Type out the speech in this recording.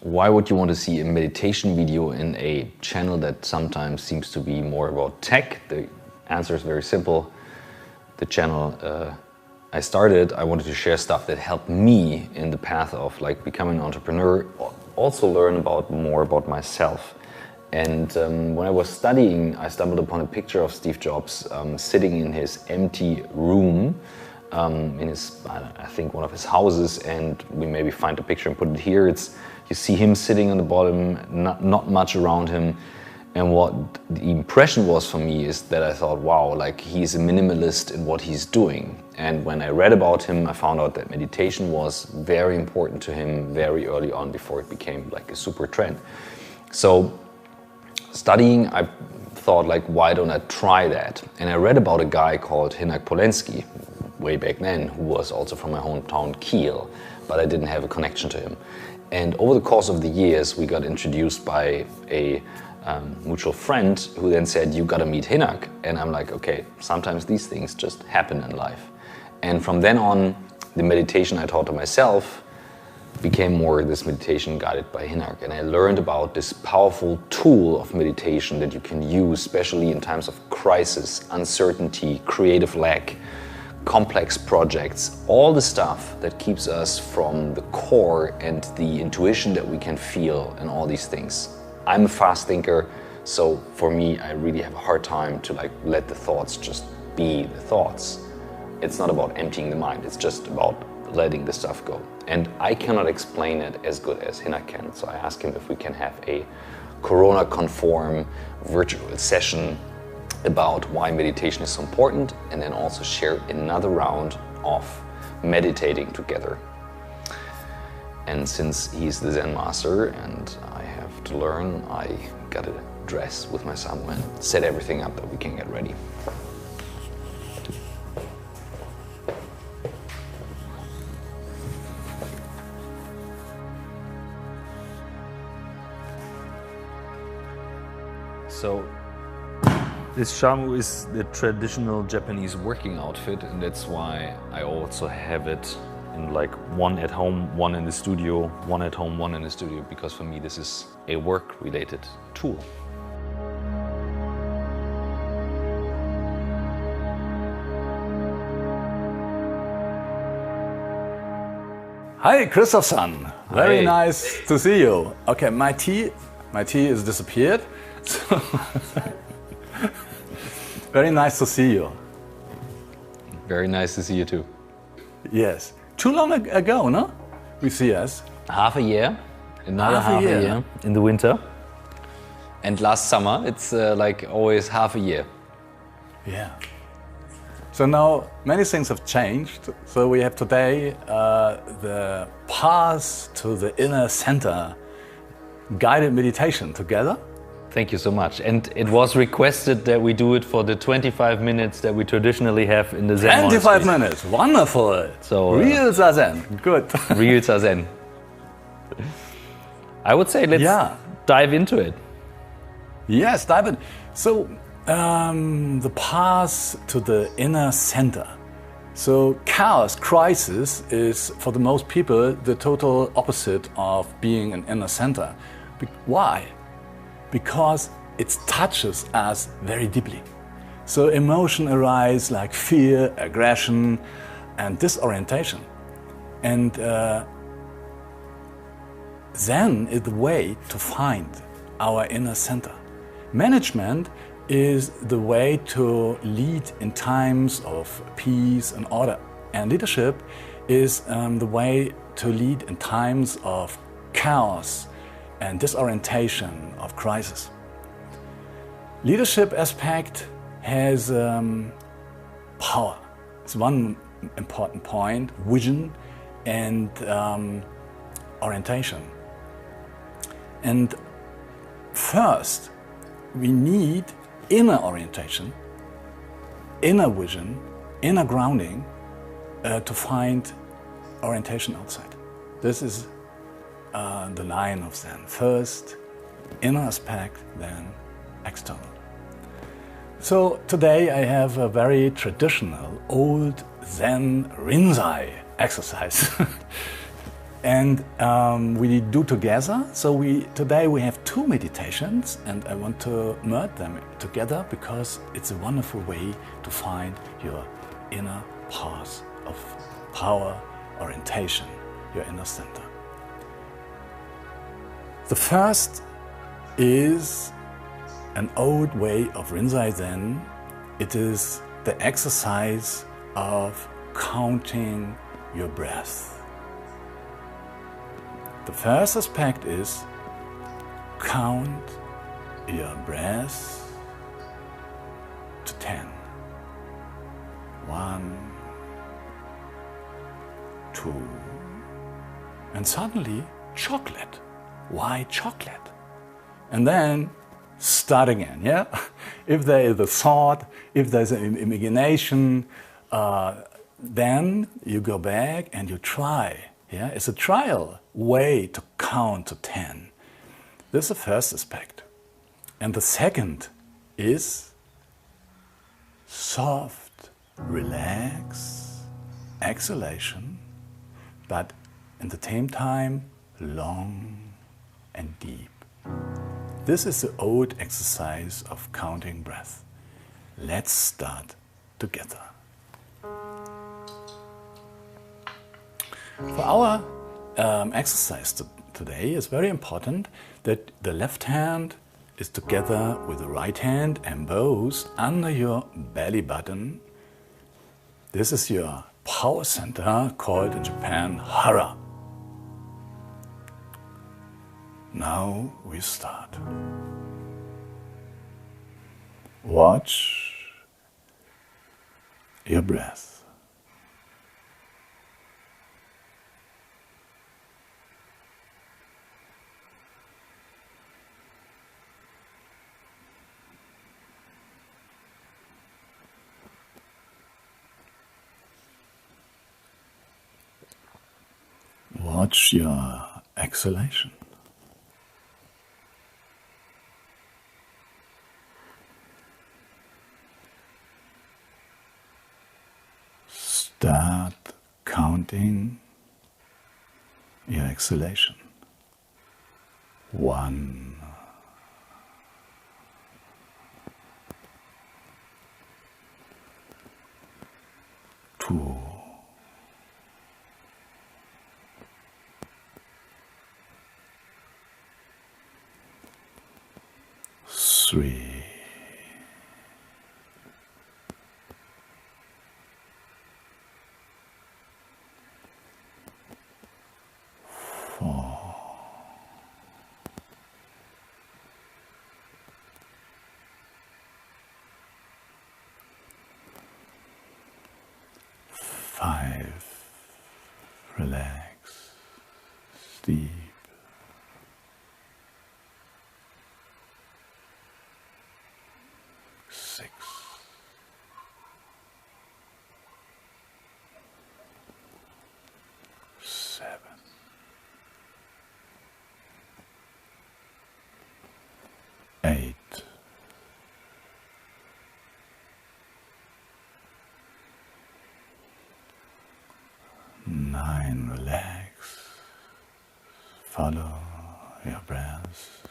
Why would you want to see a meditation video in a channel that sometimes seems to be more about tech? The answer is very simple. The channel I started, I wanted to share stuff that helped me in the path of like becoming an entrepreneur, also learn more about myself. And when I was studying, I stumbled upon a picture of Steve Jobs sitting in his empty room in his, I think, one of his houses, and we maybe find a picture and put it here. You see him sitting on the bottom, not much around him. And what the impression was for me is that I thought, wow, like he's a minimalist in what he's doing. And when I read about him, I found out that meditation was very important to him very early on before it became like a super trend. So studying, I thought like, why don't I try that? And I read about a guy called Hinak Polensky way back then, who was also from my hometown Kiel, but I didn't have a connection to him. And over the course of the years, we got introduced by a mutual friend who then said, you gotta meet Hinak. And I'm like, okay, sometimes these things just happen in life. And from then on, the meditation I taught to myself became more this meditation guided by Hinak. And I learned about this powerful tool of meditation that you can use, especially in times of crisis, uncertainty, creative lack, complex projects, all the stuff that keeps us from the core and the intuition that we can feel and all these things. I'm a fast thinker, so for me, I really have a hard time to like let the thoughts just be the thoughts. It's not about emptying the mind, it's just about letting the stuff go. And I cannot explain it as good as Hinak can, so I asked him if we can have a Corona-conform virtual session about why meditation is so important, and then also share another round of meditating together. And since he's the Zen master and I have to learn, I got to dress with my Samu and set everything up that we can get ready. So this shamu is the traditional Japanese working outfit, and that's why I also have it in like one at home, one in the studio, one at home, one in the studio, because for me this is a work-related tool. Hi, Christoph-san. Very Hi. nice to see you. Okay, my tea is disappeared. So very nice to see you. Very nice to see you too. Yes. Too long ago, no? We see us. Half a year, another half a year in the winter. And last summer, it's like always half a year. Yeah. So now many things have changed. So we have today the path to the inner center guided meditation together. Thank you so much. And it was requested that we do it for the 25 minutes that we traditionally have in the Zen 25 monastery. minutes, wonderful. So, real Zazen, good. Real Zazen. I would say let's dive into it. Yes, dive in. So the path to the inner center. So chaos, crisis is for the most people the total opposite of being an inner center. Why? Because it touches us very deeply. So emotion arise like fear, aggression, and disorientation. And Zen is the way to find our inner center. Management is the way to lead in times of peace and order. And leadership is the way to lead in times of chaos and disorientation, of crisis. Leadership aspect has power. It's one important point, vision and orientation. And first, we need inner orientation, inner vision, inner grounding to find orientation outside. This is the line of Zen. First, inner aspect, then external. So today I have a very traditional old Zen Rinzai exercise. And we do together. So today we have 2 meditations, and I want to merge them together because it's a wonderful way to find your inner path of power, orientation, your inner center. The first is an old way of Rinzai Zen. It is the exercise of counting your breath. The first aspect is count your breath to 10. 1, 2, and suddenly chocolate. Why chocolate? And then start again, yeah? If there is a thought, if there's an imagination, then you go back and you try. Yeah? It's a trial way to count to 10. This is the first aspect. And the second is soft, relax, exhalation, but at the same time, long and deep. This is the old exercise of counting breath. Let's start together. For our exercise today, it's very important that the left hand is together with the right hand and both under your belly button. This is your power center, called in Japan Hara. Now we start. Watch your breath. Watch your exhalation. Start counting your exhalation. 1, 2, 3, 4, 5, relax, deep. 6, 7, 8, 9, relax, follow your breath.